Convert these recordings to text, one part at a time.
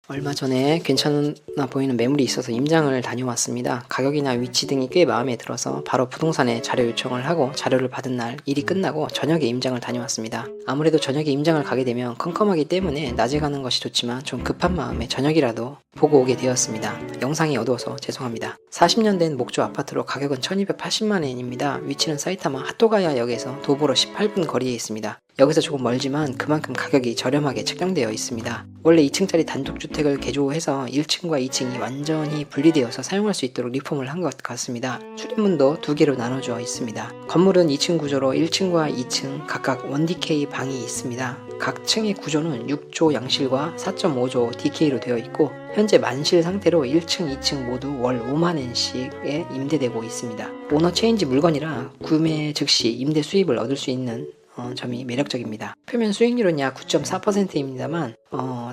얼마 전에 괜찮아 보이는 매물이 있어서 임장을 다녀왔습니다. 가격이나 위치 등이 꽤 마음에 들어서 바로 부동산에 자료 요청을 하고 자료를 받은 날 일이 끝나고 저녁에 임장을 다녀왔습니다. 아무래도 저녁에 임장을 가게 되면 컴컴하기 때문에 낮에 가는 것이 좋지만 좀 급한 마음에 저녁이라도 보고 오게 되었습니다. 영상이 어두워서 죄송합니다. 40년 된 목조 아파트로 가격은 1280만엔입니다. 위치는 사이타마 하토가야 역에서 도보로 18분 거리에 있습니다. 여기서 조금 멀지만 그만큼 가격이 저렴하게 책정되어 있습니다. 원래 2층짜리 단독주택을 개조해서 1층과 2층이 완전히 분리되어서 사용할 수 있도록 리폼을 한 것 같습니다. 출입문도 2개로 나눠져 있습니다. 건물은 2층 구조로 1층과 2층 각각 1DK 방이 있습니다. 각 층의 구조는 6조 양실과 4.5조 DK로 되어 있고 현재 만실 상태로 1층, 2층 모두 월 5만엔씩에 임대되고 있습니다. 오너 체인지 물건이라 구매 즉시 임대 수입을 얻을 수 있는 점이 매력적입니다. 표면 수익률은 약 9.4%입니다만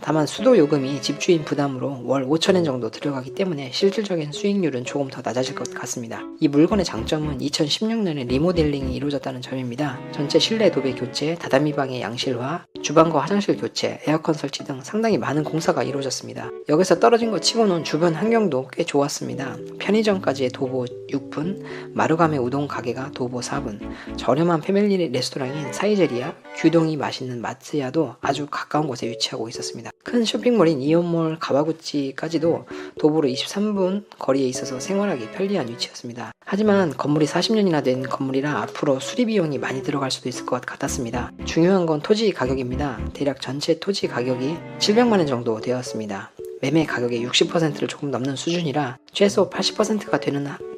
다만 수도 요금이 집주인 부담으로 월 5천엔 정도 들어가기 때문에 실질적인 수익률은 조금 더 낮아질 것 같습니다. 이 물건의 장점은 2016년에 리모델링이 이루어졌다는 점입니다. 전체 실내 도배 교체, 다다미 방의 양실화, 주방과 화장실 교체, 에어컨 설치 등 상당히 많은 공사가 이루어졌습니다. 여기서 떨어진 것 치고는 주변 환경도 꽤 좋았습니다. 편의점까지의 도보 6분, 마루가메 우동 가게가 도보 4분, 저렴한 패밀리 레스토랑인 사이제리아, 규동이 맛있는 마츠야도 아주 가까운 곳에 위치하고 있었습니다. 큰 쇼핑몰인 이온몰 가와구치까지도 도보로 23분 거리에 있어서 생활하기 편리한 위치였습니다. 하지만 건물이 40년이나 된 건물이라 앞으로 수리 비용이 많이 들어갈 수도 있을 것 같았습니다. 중요한 건 토지 가격입니다. 대략 전체 토지 가격이 700만원 정도 되었습니다. 매매 가격의 60%를 조금 넘는 수준이라 최소 80%가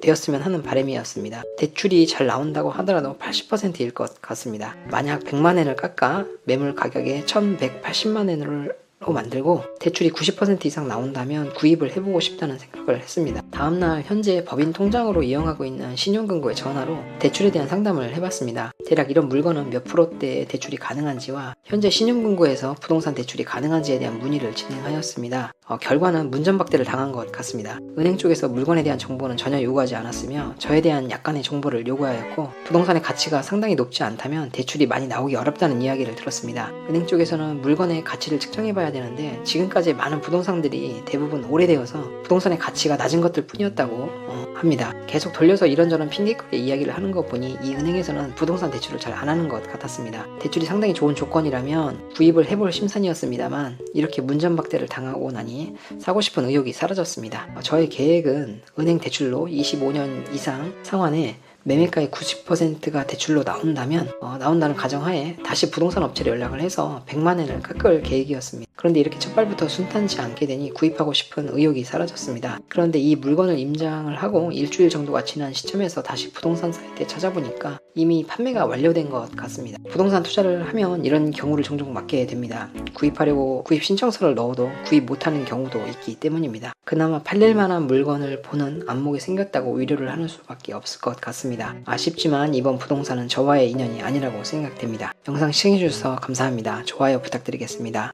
되었으면 하는 바람이었습니다. 대출이 잘 나온다고 하더라도 80%일 것 같습니다. 만약 100만엔을 깎아 매물 가격에 1180만엔으로 만들고 대출이 90% 이상 나온다면 구입을 해보고 싶다는 생각을 했습니다. 다음날 현재 법인 통장으로 이용하고 있는 신용금고에 전화로 대출에 대한 상담을 해봤습니다. 대략 이런 물건은 몇 프로대의 대출이 가능한지와 현재 신용금고에서 부동산 대출이 가능한지에 대한 문의를 진행하였습니다. 결과는 문전박대를 당한 것 같습니다. 은행 쪽에서 물건에 대한 정보는 전혀 요구하지 않았으며 저에 대한 약간의 정보를 요구하였고 부동산의 가치가 상당히 높지 않다면 대출이 많이 나오기 어렵다는 이야기를 들었습니다. 은행 쪽에서는 물건의 가치를 측정해봐야 되는데 지금까지 많은 부동산들이 대부분 오래되어서 부동산의 가치가 낮은 것들 뿐이었다고 합니다. 계속 돌려서 이런저런 핑계거리 이야기를 하는 거 보니 이 은행에서는 부동산 대출을 잘 안 하는 것 같았습니다. 대출이 상당히 좋은 조건이라면 구입을 해볼 심산이었습니다만 이렇게 문전박대를 당하고 나니 사고 싶은 의욕이 사라졌습니다. 저의 계획은 은행 대출로 25년 이상 상환에 매매가의 90%가 대출로 나온다는 가정하에 다시 부동산 업체로 연락을 해서 100만엔을 깎을 계획이었습니다. 그런데 이렇게 첫발부터 순탄치 않게 되니 구입하고 싶은 의욕이 사라졌습니다. 그런데 이 물건을 임장을 하고 일주일 정도가 지난 시점에서 다시 부동산 사이트에 찾아보니까 이미 판매가 완료된 것 같습니다. 부동산 투자를 하면 이런 경우를 종종 맞게 됩니다. 구입하려고 구입 신청서를 넣어도 구입 못하는 경우도 있기 때문입니다. 그나마 팔릴 만한 물건을 보는 안목이 생겼다고 위로를 하는 수밖에 없을 것 같습니다. 아쉽지만 이번 부동산은 저와의 인연이 아니라고 생각됩니다. 영상 시청해주셔서 감사합니다. 좋아요 부탁드리겠습니다.